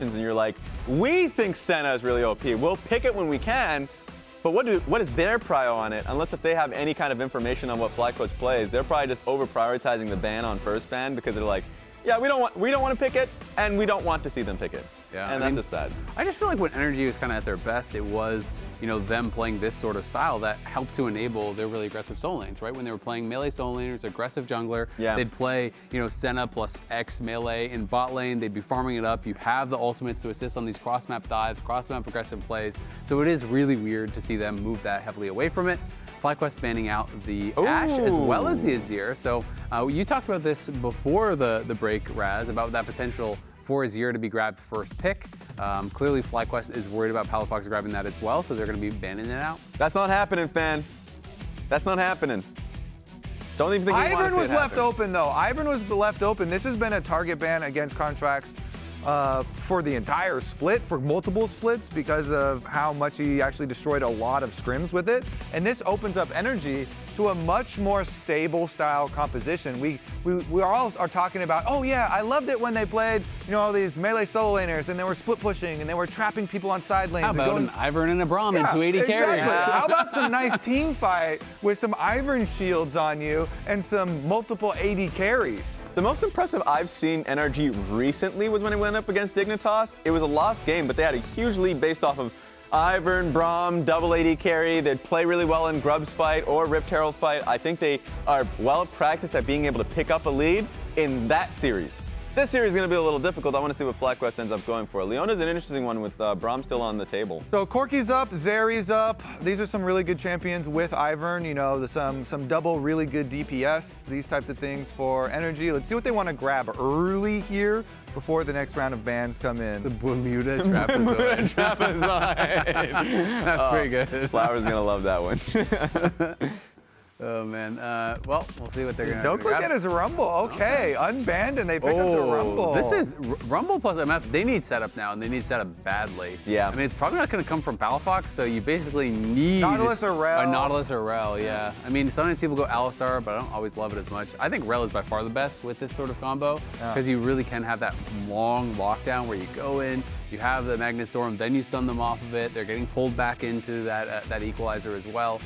and you're like, we think Senna is really OP. We'll pick it when we can, but what is their prio on it? Unless if they have any kind of information on what FlyQuest plays, they're probably just over prioritizing the ban on first ban because they're like, yeah, we don't want to pick it, and we don't want to see them pick it. Yeah, and that's just sad. I just feel like when NRG was kind of at their best, it was, you know, them playing this sort of style that helped to enable their really aggressive solo lanes, right? When they were playing melee solo laners, aggressive jungler, they'd play, you know, Senna plus X melee in bot lane, they'd be farming it up. You have the ultimates to assist on these cross-map dives, cross-map aggressive plays. So it is really weird to see them move that heavily away from it. FlyQuest banning out the Ashe as well as the Azir. So you talked about this before the break, Raz, about that potential for Azir to be grabbed first pick. Clearly, FlyQuest is worried about Palafox grabbing that as well, so they're going to be banning it out. That's not happening, fan. That's not happening. Don't even think you want to see it happen. Ivern was left open, though. Ivern was left open. This has been a target ban against Contractz for the entire split, for multiple splits, because of how much he actually destroyed a lot of scrims with it. And this opens up NRG to a much more stable style composition. We all are talking about, oh yeah, I loved it when they played, you know, all these melee solo laners and they were split pushing and they were trapping people on side lanes. How about an Ivern and a Braum and 280 carries? How about some nice team fight with some Ivern shields on you and some multiple AD carries? The most impressive I've seen NRG recently was when it went up against Dignitas. It was a lost game, but they had a huge lead based off of Ivern, Braum, double AD carry. They'd play really well in Grub's fight or Ripped Herald fight. I think they are well practiced at being able to pick up a lead in that series. This series is going to be a little difficult. I want to see what FlyQuest ends up going for. Leona's an interesting one with Braum still on the table. So Corki's up, Zeri's up. These are some really good champions with Ivern. You know, some double really good DPS, these types of things for NRG. Let's see what they want to grab early here before the next round of bans come in. The Bermuda Trapezoid. Trapezoid. That's pretty good. Flower's going to love that one. Oh man, well, we'll see what they're gonna do. Don't look at his Rumble. Okay, unbanned and they pick up the Rumble. This is Rumble plus MF. They need setup now, and they need setup badly. Yeah. I mean, it's probably not gonna come from Palafox, so you basically need Nautilus or Rell. A Nautilus or Rell, yeah. I mean, sometimes people go Alistar, but I don't always love it as much. I think Rell is by far the best with this sort of combo, because you really can have that long lockdown where you go in, you have the Magnet Storm, then you stun them off of it. They're getting pulled back into that equalizer as well.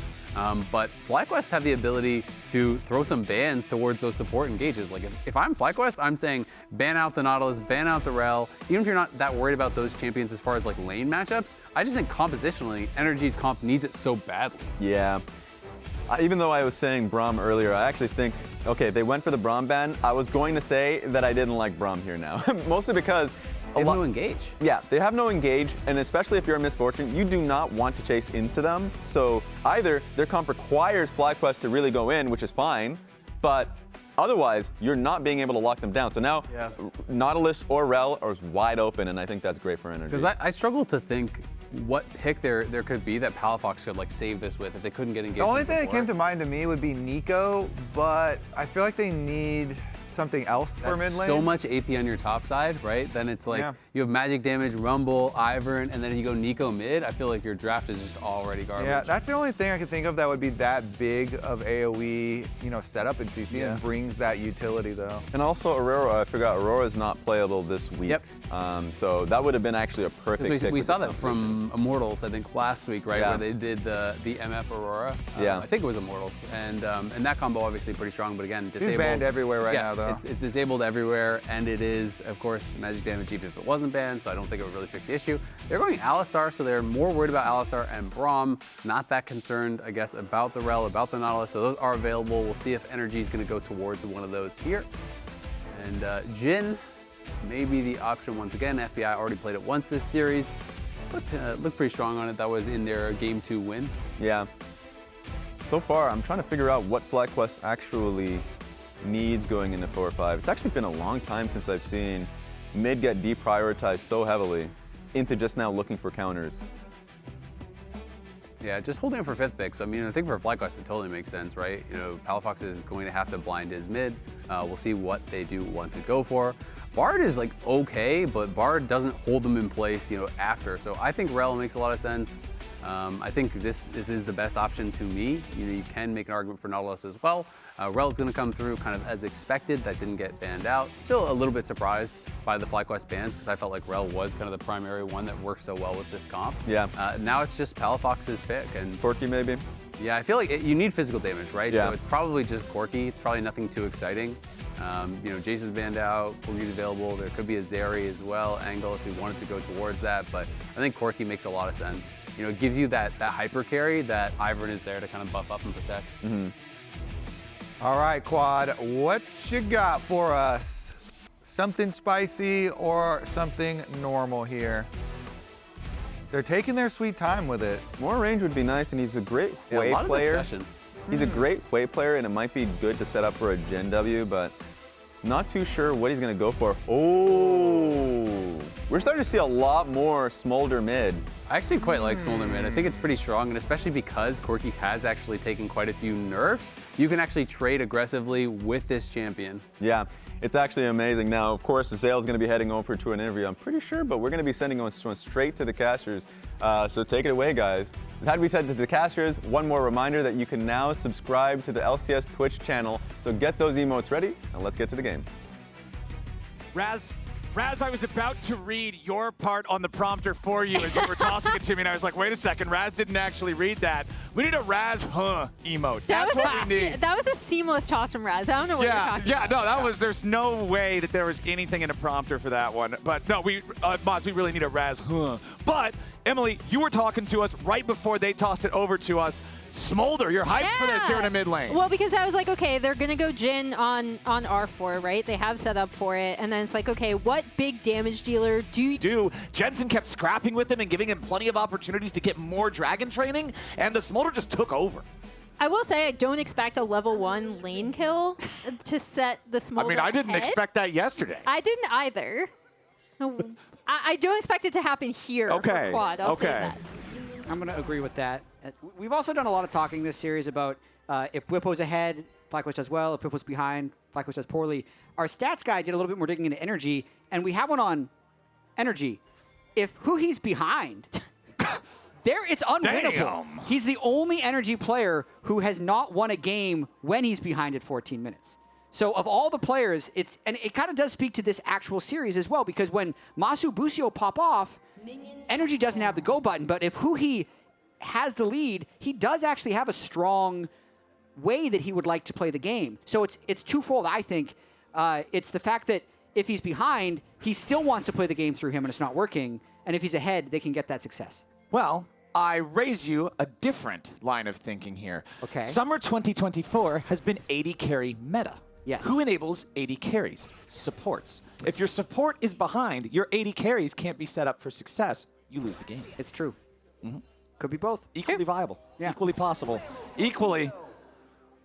But FlyQuest have the ability to throw some bans towards those support engages. Like if I'm FlyQuest, I'm saying ban out the Nautilus, ban out the Rell. Even if you're not that worried about those champions as far as like lane matchups, I just think compositionally, NRG's comp needs it so badly. Yeah. Even though I was saying Braum earlier, I actually think, okay, they went for the Braum ban. I was going to say that I didn't like Braum here now. Mostly because they have no engage. Yeah, they have no engage, and especially if you're a Miss Fortune, you do not want to chase into them. So either their comp requires FlyQuest to really go in, which is fine, but otherwise, you're not being able to lock them down. So now, Nautilus or Rell are wide open, and I think that's great for NRG. Because I struggle to think what pick there could be that Palafox could like save this with if they couldn't get engaged. The only thing that came to mind to me would be Nico, but I feel like they need something else for mid lane. So much AP on your top side, right? Then it's like you have magic damage, Rumble, Ivern, and then if you go Nico mid, I feel like your draft is just already garbage. Yeah, that's the only thing I can think of that would be that big of AoE, you know, setup in CC and brings that utility though. And also Aurora, I forgot Aurora is not playable this week. Yep. So that would have been actually a perfect pick. We saw that from Immortals, I think, last week, right? Where they did the MF Aurora. I think it was Immortals. And that combo obviously pretty strong, but again, disabled. He's banned everywhere right now though. It's disabled everywhere, and it is, of course, magic damage even if it wasn't banned, so I don't think it would really fix the issue. They're going Alistar, so they're more worried about Alistar and Braum, not that concerned, I guess, about the Rell, about the Nautilus, so those are available. We'll see if NRG is going to go towards one of those here. And Jhin may be the option once again. FBI already played it once this series. Looked pretty strong on it. That was in their Game 2 win. Yeah. So far, I'm trying to figure out what FlyQuest actually needs going into 4-5. It's actually been a long time since I've seen mid get deprioritized so heavily into just now looking for counters. Yeah, just holding it for 5th pick. So I mean, I think for FlyQuest it totally makes sense, right? You know, Palafox is going to have to blind his mid. We'll see what they do want to go for. Bard is like okay, but Bard doesn't hold them in place, you know, after. So I think Rell makes a lot of sense. I think this is the best option to me. You know, you can make an argument for Nautilus as well. Rell's going to come through kind of as expected. That didn't get banned out. Still a little bit surprised by the FlyQuest bans because I felt like Rell was kind of the primary one that worked so well with this comp. Yeah. Now it's just Palafox's pick. And Corki maybe? Yeah, I feel like you need physical damage, right? Yeah. So it's probably just Corki. It's probably nothing too exciting. You know, Jason's banned out, Corki's available. There could be a Zeri as well, angle if we wanted to go towards that, but I think Corki makes a lot of sense. You know, it gives you that hyper carry that Ivern is there to kind of buff up and protect. All right, Quad, what you got for us? Something spicy or something normal here? They're taking their sweet time with it. More range would be nice, and he's a great wave a lot player. of discussion. He's a great wave player, and it might be good to set up for a Jhin W, but not too sure what he's going to go for. Oh, we're starting to see a lot more Smolder mid. I actually quite like Smolder mid. I think it's pretty strong, and especially because Corki has actually taken quite a few nerfs, you can actually trade aggressively with this champion. Yeah, it's actually amazing. Now, of course, Zale's going to be heading over to an interview, I'm pretty sure, but we're going to be sending one straight to the casters. So take it away, guys. Had we said to the casters, one more reminder that you can now subscribe to the LCS Twitch channel. So get those emotes ready, and let's get to the game. Raz, I was about to read your part on the prompter for you as you were tossing it to me, and I was like, wait a second, Raz didn't actually read that. We need a Raz emote. That's what we need. That was a seamless toss from Raz. I don't know what you're talking about. No, that was, there's no way that there was anything in a prompter for that one. But no, Mods, we really need a Raz But, Emily, you were talking to us right before they tossed it over to us. Smolder, you're hyped for this here in the mid lane. Well, because I was like, okay, they're going to go Jhin on R4, right? They have set up for it. And then it's like, okay, what big damage dealer do you Jensen kept scrapping with him and giving him plenty of opportunities to get more dragon training, and the Smolder just took over. I will say I don't expect a level 1 lane kill to set the Smolder I mean, I didn't ahead. expect that yesterday. I didn't either. I don't expect it to happen here for Quad. I'll say that. I'm going to agree with that. We've also done a lot of talking this series about if Bwipo's ahead, FlyQuest does well. If Bwipo's behind, FlyQuest does poorly. Our stats guy did a little bit more digging into energy, and we have one on energy. If Huhi's behind, it's unwinnable. Damn. He's the only energy player who has not won a game when he's behind at 14 minutes. So of all the players, and it kind of does speak to this actual series as well, because when Massu, Busio pop off, energy doesn't have the go button, but if Huhi has the lead, he does actually have a strong way that he would like to play the game. So it's twofold, I think. It's the fact that if he's behind, he still wants to play the game through him and it's not working. And if he's ahead, they can get that success. Well, I raise you a different line of thinking here. Okay. Summer 2024 has been AD carry meta. Yes. Who enables AD carries? Supports. If your support is behind, your AD carries can't be set up for success. You lose the game. It's true. Could be both. Equally viable. Yeah. Equally possible. Equally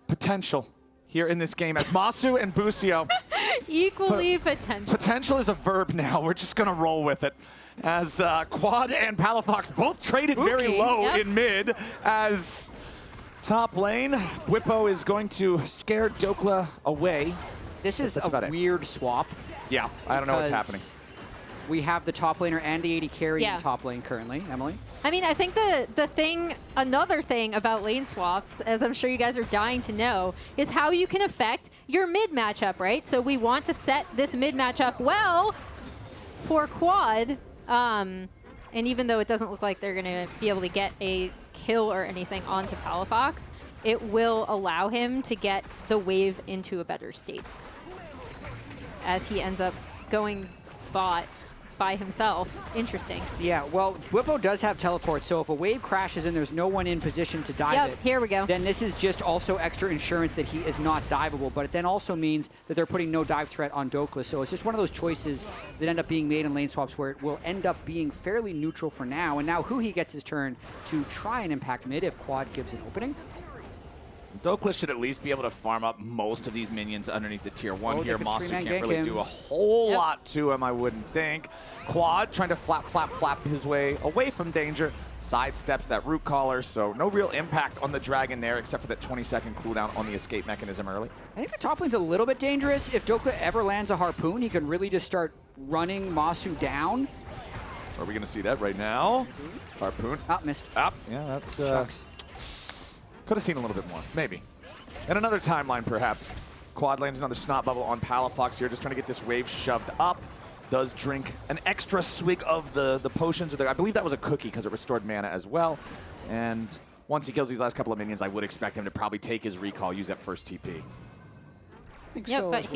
potential here in this game as Massu and Busio. Equally potential. Potential is a verb now. We're just going to roll with it. As Quad and Palafox both traded very low in mid as top lane. Bwipo is going to scare Dhokla away. This is a weird swap. Yeah, I don't know what's happening. We have the top laner and the AD carry in top lane currently. Emily? I mean, I think another thing about lane swaps, as I'm sure you guys are dying to know, is how you can affect your mid matchup, right? So we want to set this mid matchup well for Quad. And even though it doesn't look like they're going to be able to get a kill or anything onto Palafox, it will allow him to get the wave into a better state as he ends up going bot by himself. Interesting. Yeah, well, Bwipo does have teleport, so if a wave crashes and there's no one in position to dive it, here we go. Then this is just also extra insurance that he is not diveable, but it then also means that they're putting no dive threat on Dhokla, so it's just one of those choices that end up being made in lane swaps where it will end up being fairly neutral for now, and now Huhi gets his turn to try and impact mid if Quad gives an opening. Dhokla should at least be able to farm up most of these minions underneath the tier 1 here. Massu can't gank really him. do a whole lot to him, I wouldn't think. Quad trying to flap his way away from danger. Sidesteps that root collar, so no real impact on the dragon there except for that 20-second cooldown on the escape mechanism early. I think the top lane's a little bit dangerous. If Dhokla ever lands a harpoon, he can really just start running Massu down. we going to see that right now? Harpoon. Ah, missed. Up. Yeah, that's... Shucks. Could have seen a little bit more, maybe. And another timeline, perhaps. Quad lands another snot bubble on Palafox here, just trying to get this wave shoved up. Does drink an extra swig of the potions. I believe that was a cookie because it restored mana as well. And once he kills these last couple of minions, I would expect him to probably take his recall, use that first TP. But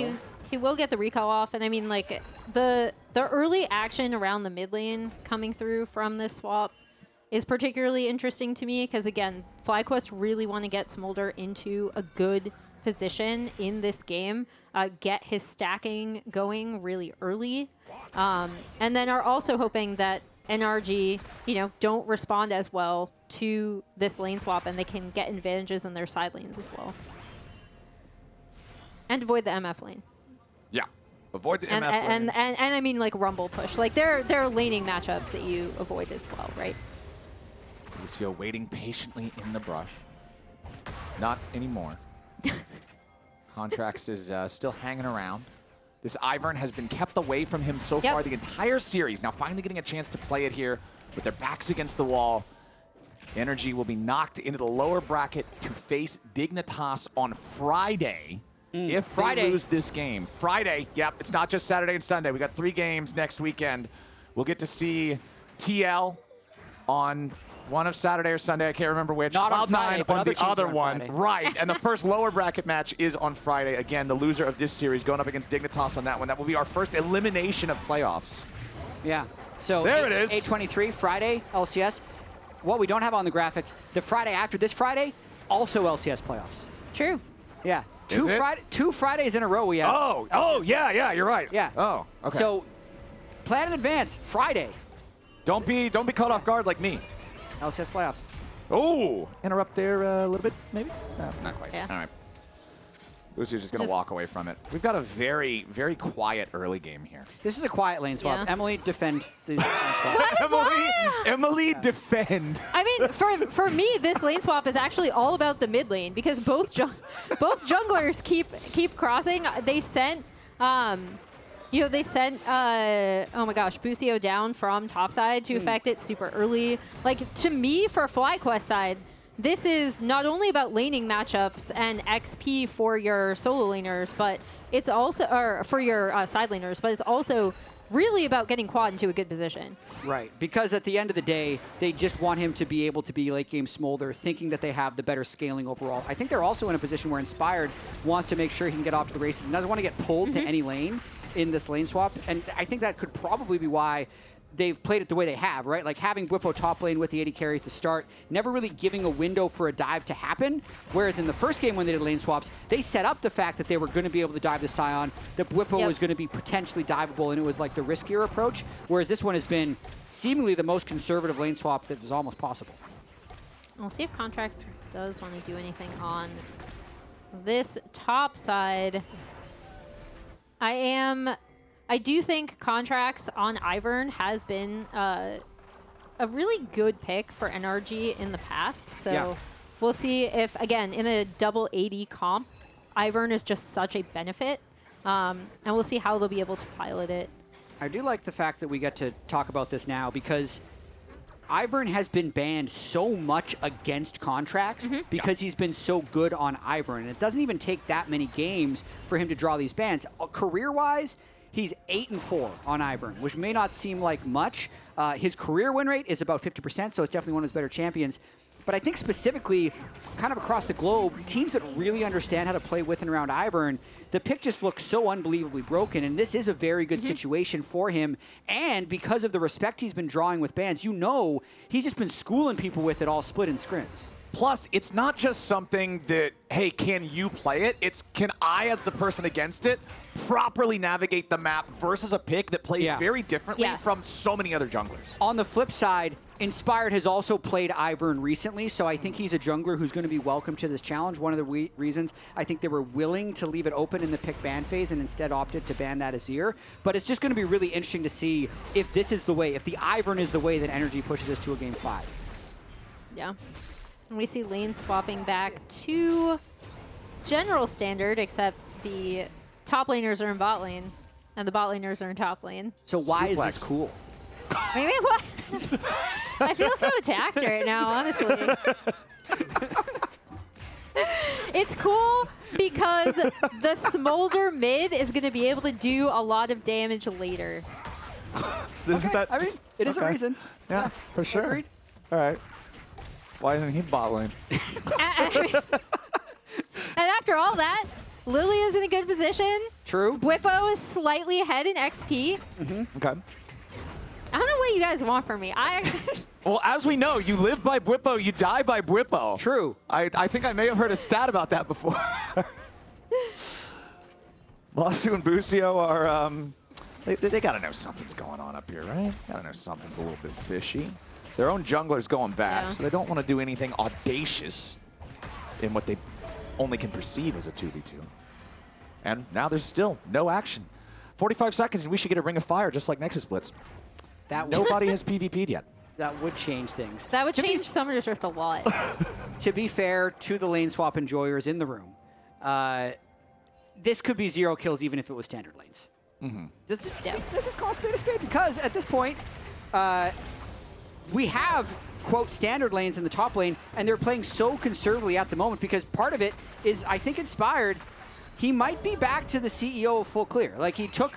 he will get the recall off, and I mean, like, the early action around the mid lane coming through from this swap is particularly interesting to me because, again, FlyQuest really want to get Smolder into a good position in this game, get his stacking going really early, and then are also hoping that NRG, don't respond as well to this lane swap, and they can get advantages in their side lanes as well. And avoid the MF lane. Yeah, avoid the MF lane. And I mean, like, rumble push. Like, there are laning matchups that you avoid as well, right? Busio waiting patiently in the brush. Not anymore. Contractz is still hanging around. This Ivern has been kept away from him so far the entire series. Now finally getting a chance to play it here with their backs against the wall. NRG will be knocked into the lower bracket to face Dignitas on Friday. If they lose this game. Friday, yep, it's not just Saturday and Sunday. We got 3 games next weekend. We'll get to see TL on one of Saturday or Sunday, I can't remember which. Not on Friday, Cloud9 but on other the teams other are on one. Friday. Right, and the first lower bracket match is on Friday. Again, the loser of this series going up against Dignitas on that one. That will be our first elimination of playoffs. Yeah. So there it is. 8/23, Friday, LCS. What we don't have on the graphic, the Friday after this Friday, also LCS playoffs. True. Yeah. Two Fridays in a row we have. Oh, yeah, you're right. Yeah. Oh, okay. So plan in advance, Friday. Don't be caught off guard like me. LCS playoffs. Oh, interrupt there a little bit, maybe? No, not quite. Yeah. All right. Busio's just going to walk away from it. We've got a very, very quiet early game here. This is a quiet lane swap. Yeah. Emily, defend the lane swap. Emily, defend. I mean, for me, this lane swap is actually all about the mid lane because both junglers keep crossing. They sent, oh my gosh, Busio down from topside to affect it super early. Like, to me, for FlyQuest side, this is not only about laning matchups and XP for your solo laners, but it's also, or for your side laners, but it's also really about getting Quad into a good position. Right, because at the end of the day, they just want him to be able to be late game Smolder, thinking that they have the better scaling overall. I think they're also in a position where Inspired wants to make sure he can get off to the races and doesn't want to get pulled to any lane in this lane swap. And I think that could probably be why they've played it the way they have, right? Like having Bwipo top lane with the AD carry at the start, never really giving a window for a dive to happen. Whereas in the first game when they did lane swaps, they set up the fact that they were going to be able to dive the Scion, that Bwipo was going to be potentially diveable, and it was like the riskier approach. Whereas this one has been seemingly the most conservative lane swap that is almost possible. We'll see if Contractz does want to do anything on this top side. I do think Contractz on Ivern has been a really good pick for NRG in the past. So we'll see if, again, in a double AD comp, Ivern is just such a benefit. And we'll see how they'll be able to pilot it. I do like the fact that we get to talk about this now because Ivern has been banned so much against Contractz because he's been so good on Ivern. And it doesn't even take that many games for him to draw these bans. Career-wise, he's 8-4 on Ivern, which may not seem like much. His career win rate is about 50%, so it's definitely one of his better champions. But I think specifically, kind of across the globe, teams that really understand how to play with and around Ivern, the pick just looks so unbelievably broken, and this is a very good situation for him. And because of the respect he's been drawing with bans, he's just been schooling people with it all split in scrims. Plus, it's not just something that, hey, can you play it? It's, can I, as the person against it, properly navigate the map versus a pick that plays very differently from so many other junglers? On the flip side, Inspired has also played Ivern recently, so I think he's a jungler who's going to be welcome to this challenge. One of the reasons I think they were willing to leave it open in the pick ban phase and instead opted to ban that Azir. But it's just going to be really interesting to see if this is the way, if the Ivern is the way that NRG pushes us to a game 5. Yeah. And we see lane swapping back to general standard, except the top laners are in bot lane, and the bot laners are in top lane. So why is this cool? Maybe what? I feel so attacked right now, honestly. It's cool because the Smolder mid is going to be able to do a lot of damage later. Isn't that? I mean, it is a reason. Yeah, for sure. Agreed. All right. Why isn't he bot lane? And after all that, Lillia's in a good position. True. Bwipo is slightly ahead in XP. Okay. I don't know what you guys want from me. Well, as we know, you live by Bwipo, you die by Bwipo. True. I think I may have heard a stat about that before. Massu and Busio are, they gotta know something's going on up here, right? Gotta know something's a little bit fishy. Their own jungler's going back, so they don't want to do anything audacious in what they only can perceive as a 2v2. And now there's still no action. 45 seconds and we should get a Ring of Fire just like Nexus Blitz. Nobody has PvP'd yet. That would change things. That would change Summer's Rift a lot. To be fair to the lane swap enjoyers in the room, this could be 0 kills even if it was standard lanes. Let's just call a spade because at this point, we have, quote, standard lanes in the top lane, and they're playing so conservatively at the moment because part of it is, I think, inspired. He might be back to the CEO of full clear. Like, he took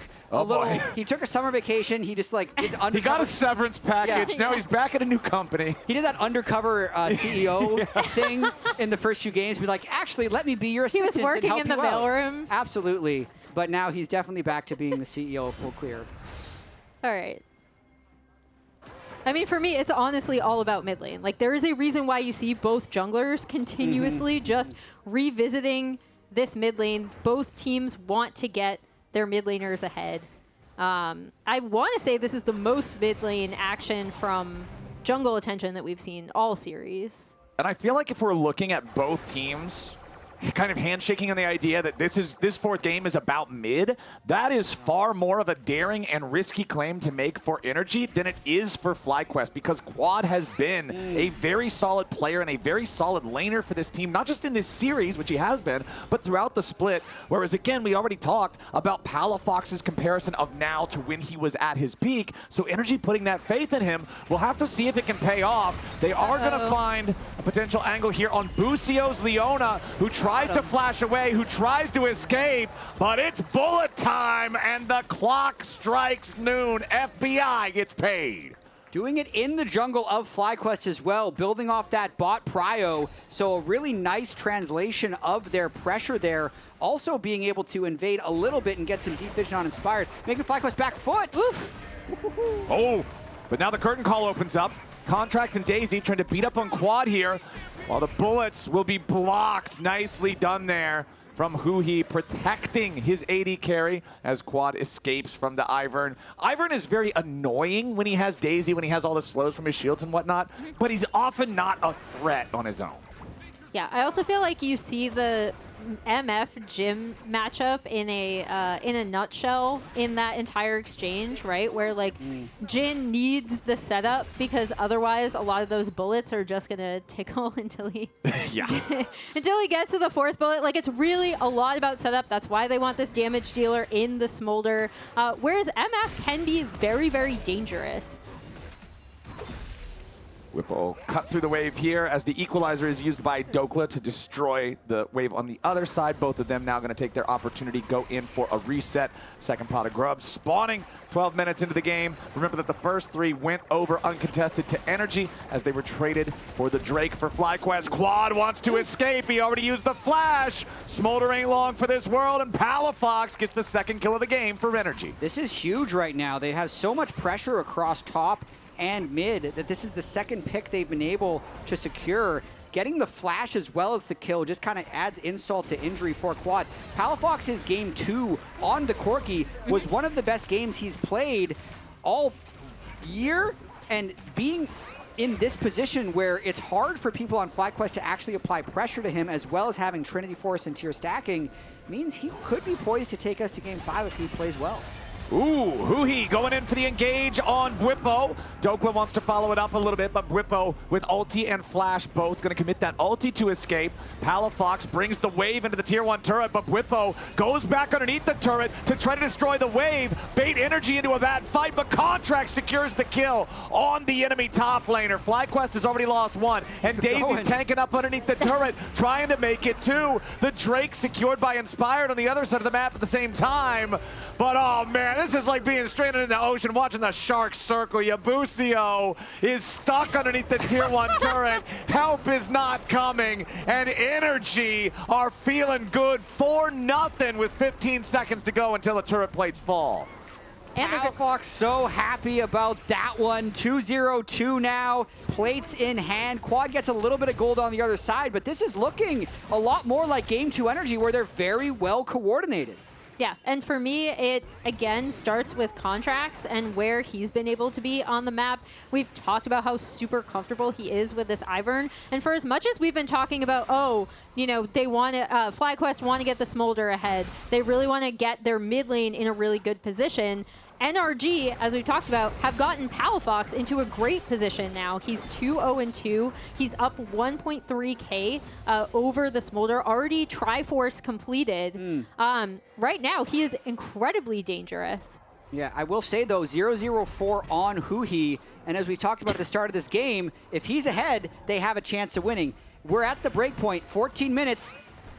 he took a summer vacation. He just, like, did undercover. He got a severance package. Yeah. Now he's back at a new company. He did that undercover CEO thing in the first few games. Be like, actually, let me be your assistant. He was working and help in the you out. mailroom. Absolutely. But now he's definitely back to being the CEO of full clear. All right. I mean, for me, it's honestly all about mid lane. Like, there is a reason why you see both junglers continuously just revisiting this mid lane. Both teams want to get their mid laners ahead. I want to say this is the most mid lane action from jungle attention that we've seen all series. And I feel like if we're looking at both teams kind of handshaking on the idea that this fourth game is about mid, that is far more of a daring and risky claim to make for NRG than it is for FlyQuest, because Quad has been a very solid player and a very solid laner for this team, not just in this series, which he has been, but throughout the split. Whereas again, we already talked about Palafox's comparison of now to when he was at his peak. So NRG putting that faith in him, we'll have to see if it can pay off. They are going to find a potential angle here on Busio's Leona, who tries to flash away, who tries to escape, but it's bullet time and the clock strikes noon. FBI gets paid. Doing it in the jungle of FlyQuest as well, building off that bot prio. So a really nice translation of their pressure there. Also being able to invade a little bit and get some deep vision on Inspired, making FlyQuest back foot. Oh, but now the curtain call opens up. Contractz and Daisy trying to beat up on Quad here, while the bullets will be blocked. Nicely done there from Huhi, protecting his AD carry as Quad escapes from the Ivern. Ivern is very annoying when he has Daisy, when he has all the slows from his shields and whatnot, but he's often not a threat on his own. Yeah, I also feel like you see the MF Jhin matchup in a nutshell in that entire exchange, right? Where like Jhin needs the setup because otherwise a lot of those bullets are just gonna tickle until he until he gets to the fourth bullet. Like, it's really a lot about setup. That's why they want this damage dealer in the Smolder. Whereas MF can be very, very dangerous. Bwipo cut through the wave here as the equalizer is used by Dhokla to destroy the wave on the other side. Both of them now going to take their opportunity, go in for a reset. Second pot of grubs spawning 12 minutes into the game. Remember that the first three went over uncontested to NRG as they were traded for the Drake for FlyQuest. Quad wants to escape. He already used the flash. Smolder ain't long for this world, and Palafox gets the second kill of the game for NRG. This is huge right now. They have so much pressure across top and mid that this is the second pick they've been able to secure. Getting the flash as well as the kill just kind of adds insult to injury for Quad. Palafox's game 2 on the Corki was one of the best games he's played all year, and being in this position where it's hard for people on FlyQuest to actually apply pressure to him, as well as having Trinity Force and tier stacking, means he could be poised to take us to game 5 if he plays well. Ooh, Huhi going in for the engage on Bwipo. Dhokla wants to follow it up a little bit, but Bwipo with ulti and flash both going to commit that ulti to escape. Palafox brings the wave into the tier 1 turret, but Bwipo goes back underneath the turret to try to destroy the wave, bait energy into a bad fight, but Contractz secures the kill on the enemy top laner. FlyQuest has already lost one, and Daisy's tanking up underneath the turret, trying to make it two. The Drake secured by Inspired on the other side of the map at the same time, but oh man, this is like being stranded in the ocean watching the sharks circle you. Busio is stuck underneath the tier 1 turret. Help is not coming, and NRG are feeling good 4-0 with 15 seconds to go until the turret plates fall. And Palafox so happy about that one. 2-0-2 now, plates in hand. Quad gets a little bit of gold on the other side, but this is looking a lot more like Game 2 Energy, where they're very well coordinated. Yeah, and for me, it again starts with Contractz and where he's been able to be on the map. We've talked about how super comfortable he is with this Ivern, and for as much as we've been talking about, oh, you know, they want to, FlyQuest want to get the Smolder ahead. They really want to get their mid lane in a really good position. NRG, as we've talked about, have gotten Palafox into a great position now. He's 2-0-2. He's up 1.3k over the Smolder, already Triforce completed. Right now, he is incredibly dangerous. Yeah, I will say, though, 0-0-4 on Huhi, and as we talked about at the start of this game, if he's ahead, they have a chance of winning. We're at the break point, 14 minutes.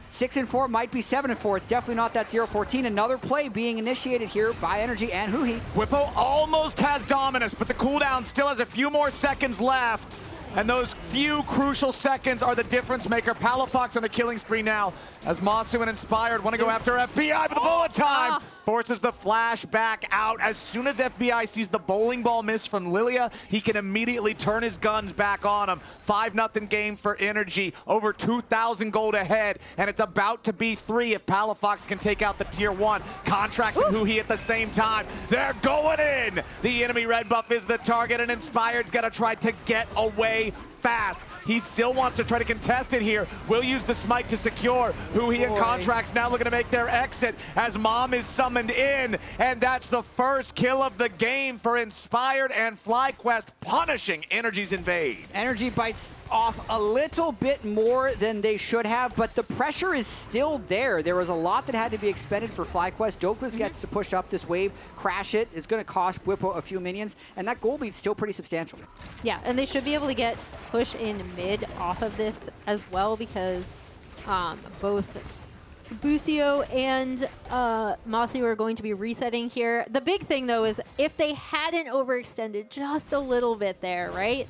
6-4 might be 7-4. It's definitely not that 0-14. Another play being initiated here by NRG and Huhi. Bwipo almost has dominance, but the cooldown still has a few more seconds left. And those few crucial seconds are the difference maker. Palafox on the killing spree now, as Massu and Inspired want to go after FBI, but the bullet time forces the flash back out. As soon as FBI sees the bowling ball miss from Lillia, he can immediately turn his guns back on him. 5-0 game for NRG, over 2,000 gold ahead, and it's about to be 3 if Palafox can take out the tier 1. Contractz and Huhi at the same time. They're going in. The enemy red buff is the target, and Inspired's got to try to get away fast. He still wants to try to contest it here. Will use the smite to secure. Huhi and Contractz now looking to make their exit as Mom is summoned in, and that's the first kill of the game for Inspired and FlyQuest, punishing NRG's invade. NRG bites off a little bit more than they should have, but the pressure is still there. There was a lot that had to be expended for FlyQuest. Dhokla gets to push up this wave, crash it. It's going to cost Bwipo a few minions, and that gold lead's still pretty substantial. Yeah, and they should be able to get push in mid off of this as well, because both Busio and Massu are going to be resetting here. The big thing, though, is if they hadn't overextended just a little bit there, right?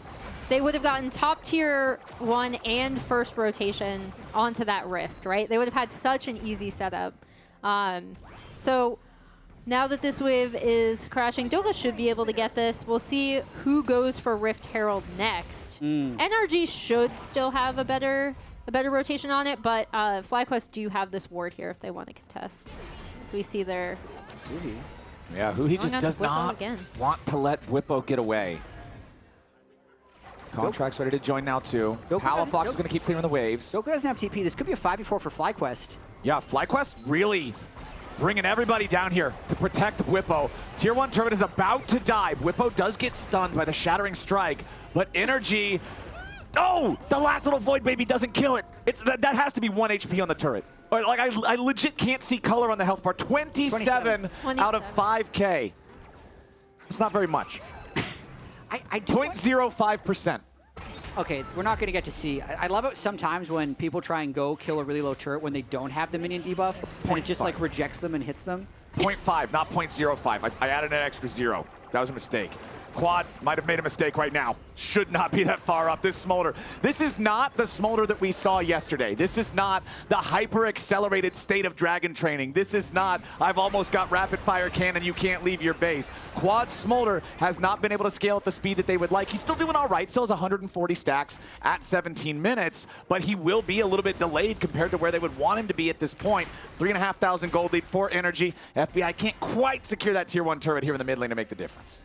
They would have gotten top tier 1 and first rotation onto that rift, right? They would have had such an easy setup. So now that this wave is crashing, Dhokla should be able to get this. We'll see who goes for Rift Herald next. NRG should still have a better rotation on it, but FlyQuest do have this ward here if they want to contest. So we see their... Yeah, Huhi just does not want to let Bwipo get away. Contractz ready to join now too. Palafox is going to keep clearing the waves. Dhokla doesn't have TP. This could be a 5v4 for FlyQuest. Yeah, FlyQuest really bringing everybody down here to protect Bwipo. Tier 1 turret is about to die. Bwipo does get stunned by the Shattering Strike, but NRG... Oh! The last little Void Baby doesn't kill it. That has to be 1 HP on the turret. Or, like, I legit can't see color on the health bar. 27 out of 5K. It's not very much. 0.05%. Okay, we're not going to get to see. I love it sometimes when people try and go kill a really low turret when they don't have the minion debuff, and it just like rejects them and hits them. 0.5, not 0.05. I added an extra 0. That was a mistake. Quad might have made a mistake right now. Should not be that far up. This Smolder. This is not the Smolder that we saw yesterday. This is not the hyper-accelerated state of Dragon training. This is not, I've almost got rapid fire cannon, you can't leave your base. Quad Smolder has not been able to scale at the speed that they would like. He's still doing all right. Still has 140 stacks at 17 minutes, but he will be a little bit delayed compared to where they would want him to be at this point. 3,500 gold lead for NRG. FBI can't quite secure that tier 1 turret here in the mid lane to make the difference.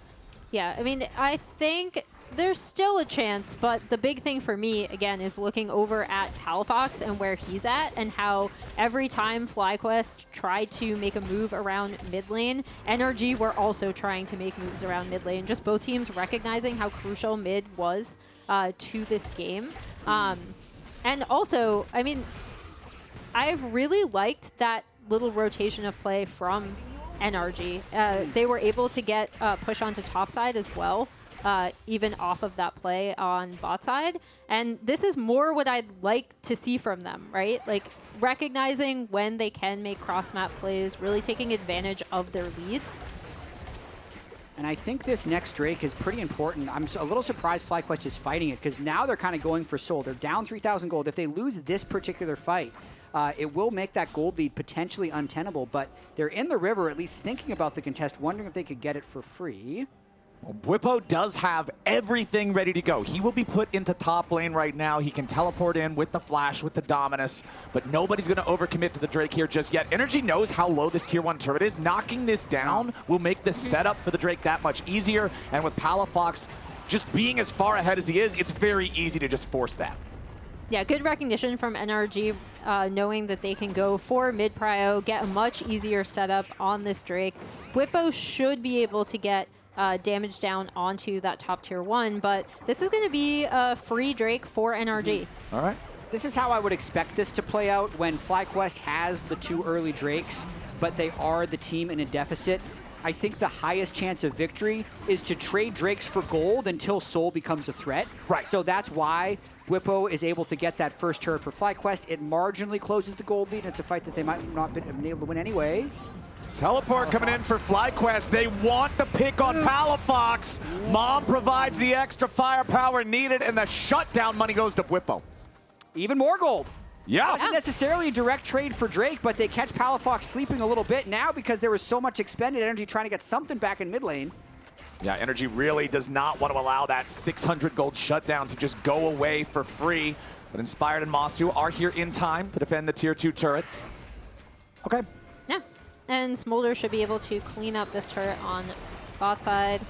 Yeah, I mean, I think there's still a chance, but the big thing for me, again, is looking over at Palafox and where he's at and how every time FlyQuest tried to make a move around mid lane, NRG were also trying to make moves around mid lane. Just both teams recognizing how crucial mid was to this game. And also, I mean, I've really liked that little rotation of play from NRG. They were able to get push onto top side as well, even off of that play on bot side. And this is more what I'd like to see from them, right? Like recognizing when they can make cross-map plays, really taking advantage of their leads. And I think this next Drake is pretty important. I'm a little surprised FlyQuest is fighting it because now they're kind of going for soul. They're down 3,000 gold. If they lose this particular fight, it will make that gold lead potentially untenable, but they're in the river at least thinking about the contest, wondering if they could get it for free. Well, Bwipo does have everything ready to go. He will be put into top lane right now. He can teleport in with the flash, with the Dominus, but nobody's going to overcommit to the Drake here just yet. NRG knows how low this tier 1 turret is. Knocking this down will make the setup for the Drake that much easier, and with Palafox just being as far ahead as he is, it's very easy to just force that. Yeah, good recognition from NRG, knowing that they can go for mid-prio, get a much easier setup on this Drake. Bwipo should be able to get damage down onto that top tier 1, but this is going to be a free Drake for NRG. All right. This is how I would expect this to play out when FlyQuest has the 2 early Drakes, but they are the team in a deficit. I think the highest chance of victory is to trade Drakes for gold until Soul becomes a threat. Right. So that's why Bwipo is able to get that first turret for FlyQuest. It marginally closes the gold lead. It's a fight that they might not have been able to win anyway. Teleport coming in for FlyQuest. They want the pick on Palafox. Mom provides the extra firepower needed, and the shutdown money goes to Bwipo. Even more gold. Yeah. Wasn't necessarily a direct trade for Drake, but they catch Palafox sleeping a little bit now because there was so much expended energy trying to get something back in mid lane. Yeah, NRG really does not want to allow that 600 gold shutdown to just go away for free. But Inspired and Massu are here in time to defend the tier 2 turret. Okay. Yeah, and Smolder should be able to clean up this turret on bot side.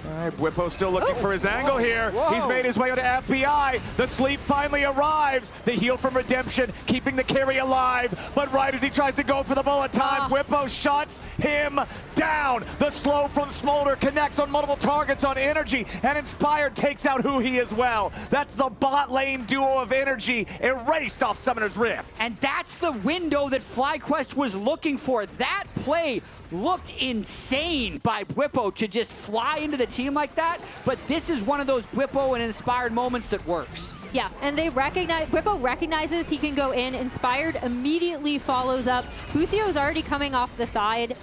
All right, Bwipo still looking for his angle here. Whoa. He's made his way to FBI. The sleep finally arrives. The heal from Redemption, keeping the carry alive. But right as he tries to go for the bullet time, Bwipo shuts him down. The slow from Smolder connects on multiple targets on NRG, and Inspired takes out Huhi as well. That's the bot lane duo of NRG erased off Summoner's Rift. And that's the window that FlyQuest was looking for. That play looked insane by Bwipo to just fly into the team like that, but this is one of those Bwipo and Inspired moments that works. Yeah, and they recognize, Bwipo recognizes he can go in. Inspired immediately follows up. Busio is already coming off the side.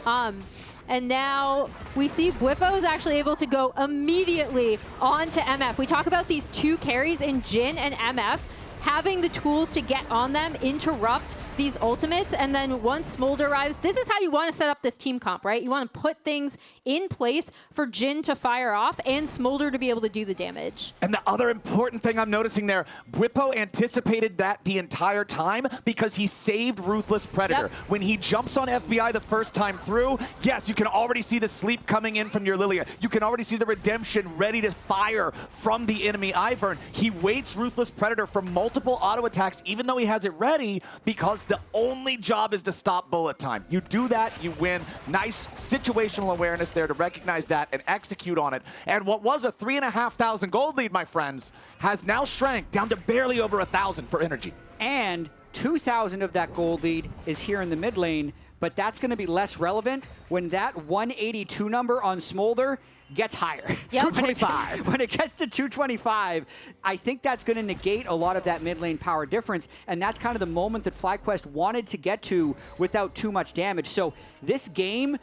And now we see Bwipo is actually able to go immediately onto MF. We talk about these 2 carries in Jhin and MF, having the tools to get on them, interrupt these ultimates, and then once Smolder arrives, this is how you want to set up this team comp, right? You want to put things in place for Jhin to fire off and Smolder to be able to do the damage. And the other important thing I'm noticing there, Bwipo anticipated that the entire time because he saved Ruthless Predator. Yep. When he jumps on FBI the first time through, yes, you can already see the sleep coming in from your Lillia. You can already see the Redemption ready to fire from the enemy Ivern. He waits Ruthless Predator for multiple auto attacks, even though he has it ready, because the only job is to stop bullet time. You do that, you win. Nice situational awareness there to recognize that and execute on it. And what was a 3,500 gold lead, my friends, has now shrank down to barely over 1,000 for NRG. And 2,000 of that gold lead is here in the mid lane, but that's going to be less relevant when that 182 number on Smolder gets higher. Yep. 225. When it gets to 225, I think that's going to negate a lot of that mid lane power difference, and that's kind of the moment that FlyQuest wanted to get to without too much damage. So this game,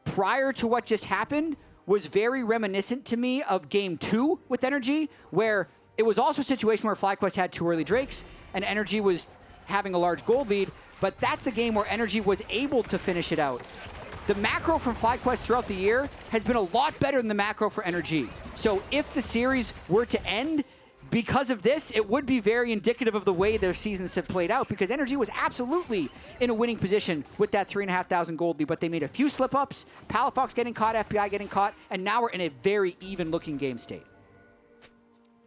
prior to what just happened, was very reminiscent to me of Game 2 with NRG, where it was also a situation where FlyQuest had 2 early Drakes, and NRG was having a large gold lead, but that's a game where NRG was able to finish it out. The macro from FlyQuest throughout the year has been a lot better than the macro for NRG. So if the series were to end, because of this, it would be very indicative of the way their seasons have played out, because NRG was absolutely in a winning position with that 3,500 gold lead, but they made a few slip-ups, Palafox getting caught, FBI getting caught, and now we're in a very even-looking game state.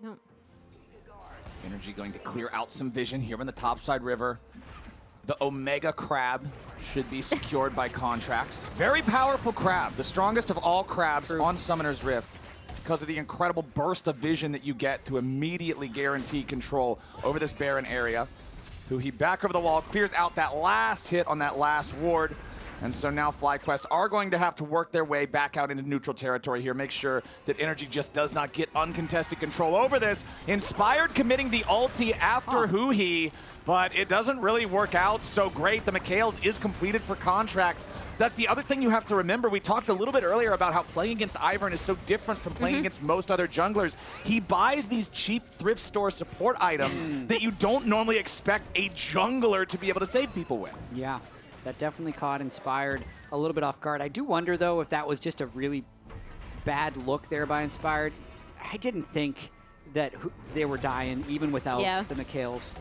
No. NRG going to clear out some vision here in the topside river. The Omega Crab should be secured by Contractz. Very powerful crab, the strongest of all crabs on Summoner's Rift, because of the incredible burst of vision that you get to immediately guarantee control over this Baron area. Huhi back over the wall, clears out that last hit on that last ward. And so now FlyQuest are going to have to work their way back out into neutral territory here, make sure that NRG just does not get uncontested control over this. Inspired committing the ulti after Huhi, but it doesn't really work out so great. The Mikhails is completed for Contractz. That's the other thing you have to remember. We talked a little bit earlier about how playing against Ivern is so different from playing against most other junglers. He buys these cheap thrift store support items that you don't normally expect a jungler to be able to save people with. Yeah. That definitely caught Inspired a little bit off guard. I do wonder, though, if that was just a really bad look there by Inspired. I didn't think that they were dying, even without the Mikhails.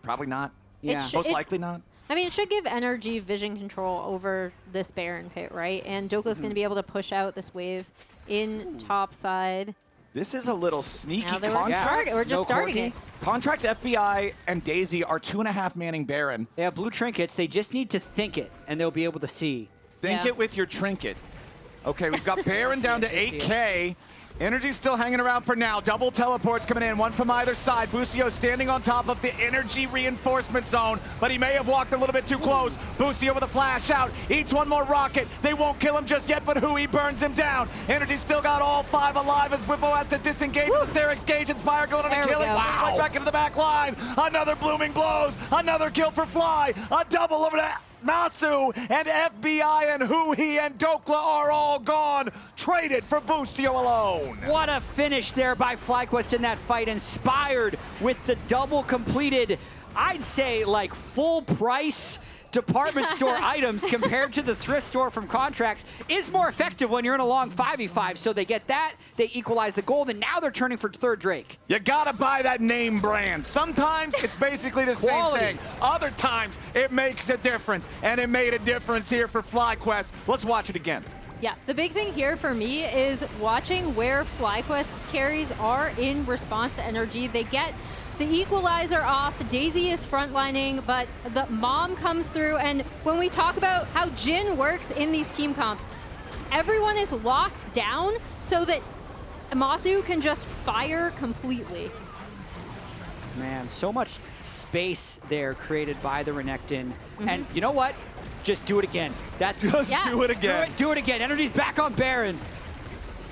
Probably not. Yeah. Most likely not. I mean, it should give NRG vision control over this Baron pit, right? And Dhokla's going to be able to push out this wave in top side. This is a little sneaky. Now Contractz. we're just starting it. Contractz, FBI, and Daisy are 2.5 manning Baron. They have blue trinkets. They just need to think it, and they'll be able to see. Think it with your trinket. Okay, we've got Baron down to 8K. NRG's still hanging around for now. Double teleports coming in, one from either side. Busio standing on top of the NRG reinforcement zone, but he may have walked a little bit too close. Busio with a flash out, eats one more rocket. They won't kill him just yet, but Huhi burns him down. NRG still got all 5 alive as Bwipo has to disengage with the Serix Gauge. Inspire going on a killing. Right back into the back line. Another blooming blows. Another kill for Fly. A double over to Massu, and FBI and Huhi and Dhokla are all gone. Traded for Busio alone. What a finish there by FlyQuest in that fight. Inspired with the double completed, I'd say like full price department store items compared to the thrift store from Contractz is more effective when you're in a long 5v5. So they get that, they equalize the gold, and now they're turning for third Drake. You gotta buy that name brand. Sometimes it's basically the same thing. Other times it makes a difference, and it made a difference here for FlyQuest. Let's watch it again. Yeah, the big thing here for me is watching where FlyQuest's carries are in response to NRG. They get the equalizer off, Daisy is frontlining, but the mom comes through, and when we talk about how Jhin works in these team comps, everyone is locked down so that Massu can just fire completely. Man, so much space there created by the Renekton. And you know what? Just do it again. That's just do it again. Do it again. NRG's back on Baron.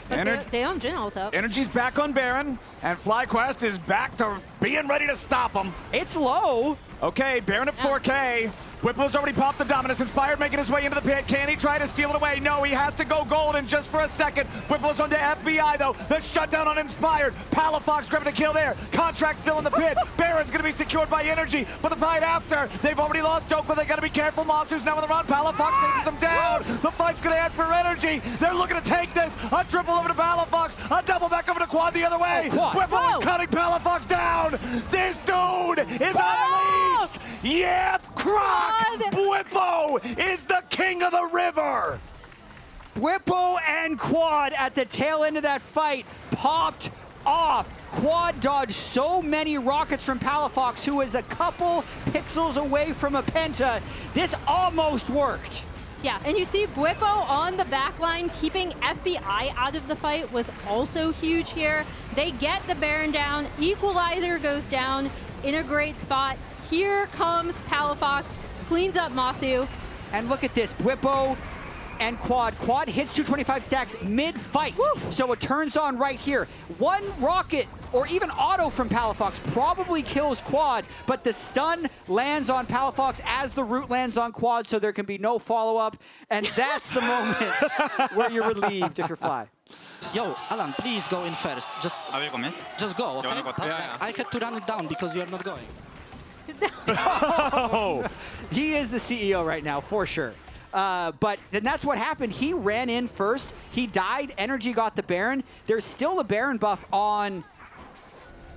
But they don't Jhin ult up. NRG's back on Baron, and FlyQuest is back to being ready to stop him. It's low. Okay, Baron at 4K. Bwipo's already popped the dominance. Inspired making his way into the pit. Can he try to steal it away? No, he has to go golden just for a second. Bwipo's onto FBI, though. The shutdown on Inspired. Palafox grabbing a kill there. Contractz still in the pit. Baron's going to be secured by NRG. But the fight after, they've already lost Dhokla. They got to be careful. Massu's now on the run. Palafox takes them down. The fight's going to end for NRG. They're looking to take this. A triple over to Palafox. A double back over to Quad the other way. Bwipo is cutting Palafox down. This dude is unleashed. Yeah, Croc. Bwipo is the king of the river. Bwipo and Quad at the tail end of that fight popped off. Quad dodged so many rockets from Palafox, who is a couple pixels away from a penta. This almost worked. Yeah, and you see Bwipo on the back line, keeping FBI out of the fight was also huge here. They get the Baron down, equalizer goes down in a great spot. Here comes Palafox, cleans up Massu. And look at this, Bwipo and Quad. Quad hits 225 stacks mid-fight, so it turns on right here. One rocket, or even auto from Palafox, probably kills Quad, but the stun lands on Palafox as the root lands on Quad, so there can be no follow-up, and that's the moment where you're relieved if you're Fly. Yo, Alan, please go in first. Just go, okay? I had to run it down because you're not going. He is the CEO right now, for sure. But then that's what happened. He ran in first. He died. NRG got the Baron. There's still a Baron buff on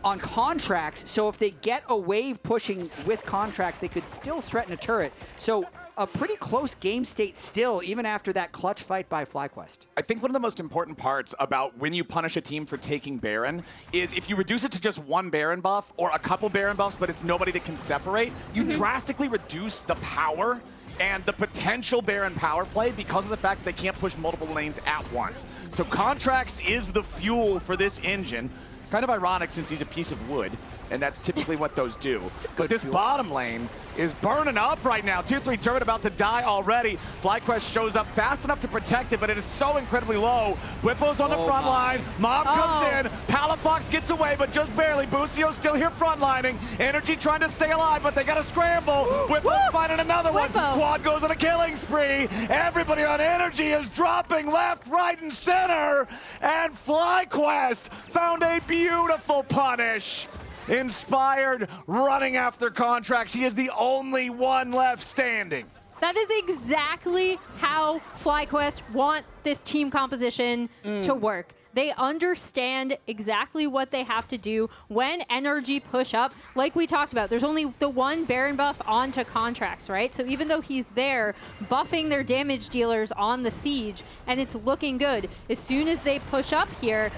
on Contractz, so if they get a wave pushing with Contractz, they could still threaten a turret. So a pretty close game state still, even after that clutch fight by FlyQuest. I think one of the most important parts about when you punish a team for taking Baron is if you reduce it to just one Baron buff or a couple Baron buffs, but it's nobody that can separate, you drastically reduce the power and the potential Baron power play because of the fact that they can't push multiple lanes at once. So Contractz is the fuel for this engine. It's kind of ironic since he's a piece of wood, and that's typically what those do. But this bottom lane is burning up right now. Tier 3 turret about to die already. FlyQuest shows up fast enough to protect it, but it is so incredibly low. Bwipo's on the front line. Mob comes in. Palafox gets away, but just barely. Busio's still here frontlining. NRG trying to stay alive, but they got to scramble. Bwipo's finding another one. Quad goes on a killing spree. Everybody on NRG is dropping left, right, and center. And FlyQuest found a beautiful punish. Inspired, running after Contractz. He is the only one left standing. That is exactly how FlyQuest want this team composition to work. They understand exactly what they have to do when NRG push up. Like we talked about, there's only the one Baron buff onto Contractz, right? So even though he's there buffing their damage dealers on the siege, and it's looking good, as soon as they push up here,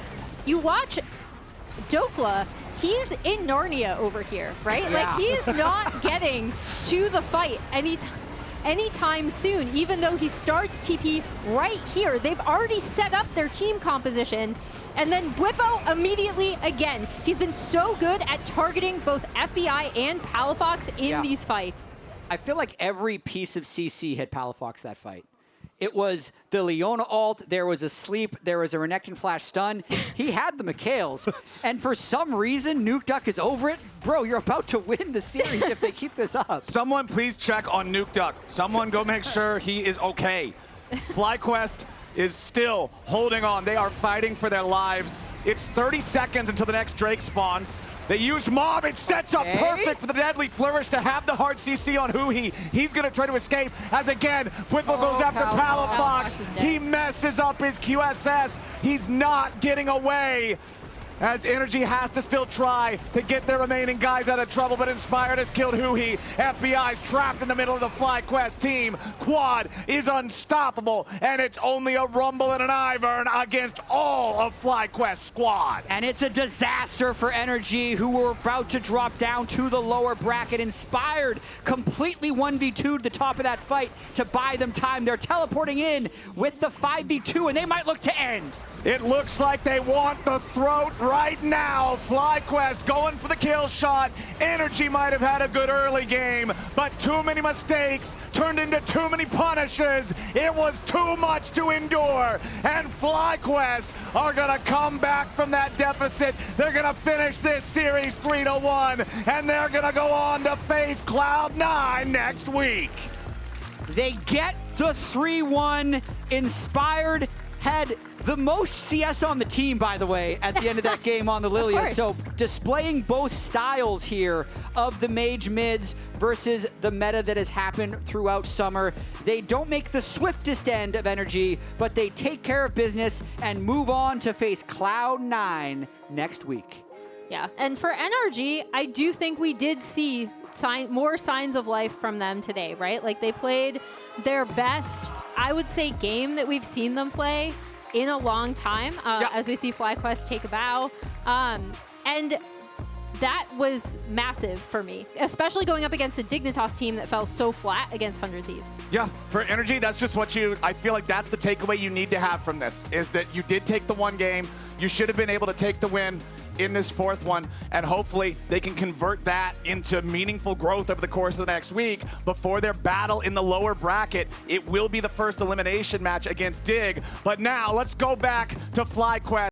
you watch Dhokla. He's in Narnia over here, right? Yeah. Like, he is not getting to the fight anytime soon, even though he starts TP right here. They've already set up their team composition. And then Bwipo immediately, again, he's been so good at targeting both FBI and Palafox in these fights. I feel like every piece of CC hit Palafox that fight. It was the Leona ult, there was a sleep, there was a Renekton flash stun. He had the McHales, and for some reason, Nuke Duck is over it. Bro, you're about to win the series if they keep this up. Someone please check on Nuke Duck. Someone go make sure he is okay. FlyQuest is still holding on. They are fighting for their lives. It's 30 seconds until the next Drake spawns. They use Mob. It sets up perfect for the Deadly Flourish to have the hard CC on Huhi. He's going to try to escape as, again, Bwipo goes after Palafox. He messes up his QSS. He's not getting away, as NRG has to still try to get their remaining guys out of trouble, but Inspired has killed Huhi. FBI's trapped in the middle of the FlyQuest team. Quad is unstoppable, and it's only a Rumble and an Ivern against all of FlyQuest squad. And it's a disaster for NRG, who were about to drop down to the lower bracket. Inspired completely 1v2'd the top of that fight to buy them time. They're teleporting in with the 5v2, and they might look to end. It looks like they want the throat right now. FlyQuest going for the kill shot. NRG might have had a good early game, but too many mistakes turned into too many punishes. It was too much to endure, and FlyQuest are gonna come back from that deficit. They're gonna finish this series 3-1, and they're gonna go on to face Cloud9 next week. They get the 3-1. Inspired had the most CS on the team, by the way, at the end of that game on the Lillia. So displaying both styles here of the mage mids versus the meta that has happened throughout summer. They don't make the swiftest end of NRG, but they take care of business and move on to face Cloud9 next week. Yeah, and for NRG, I do think we did see more signs of life from them today, right? Like, they played their best, I would say, game that we've seen them play in a long time, as we see FlyQuest take a bow. And that was massive for me, especially going up against a Dignitas team that fell so flat against 100 Thieves. Yeah, for NRG, that's just what I feel like that's the takeaway you need to have from this, is that you did take the one game. You should have been able to take the win in this fourth one, and hopefully they can convert that into meaningful growth over the course of the next week before their battle in the lower bracket. It will be the first elimination match against Dig, but now let's go back to FlyQuest.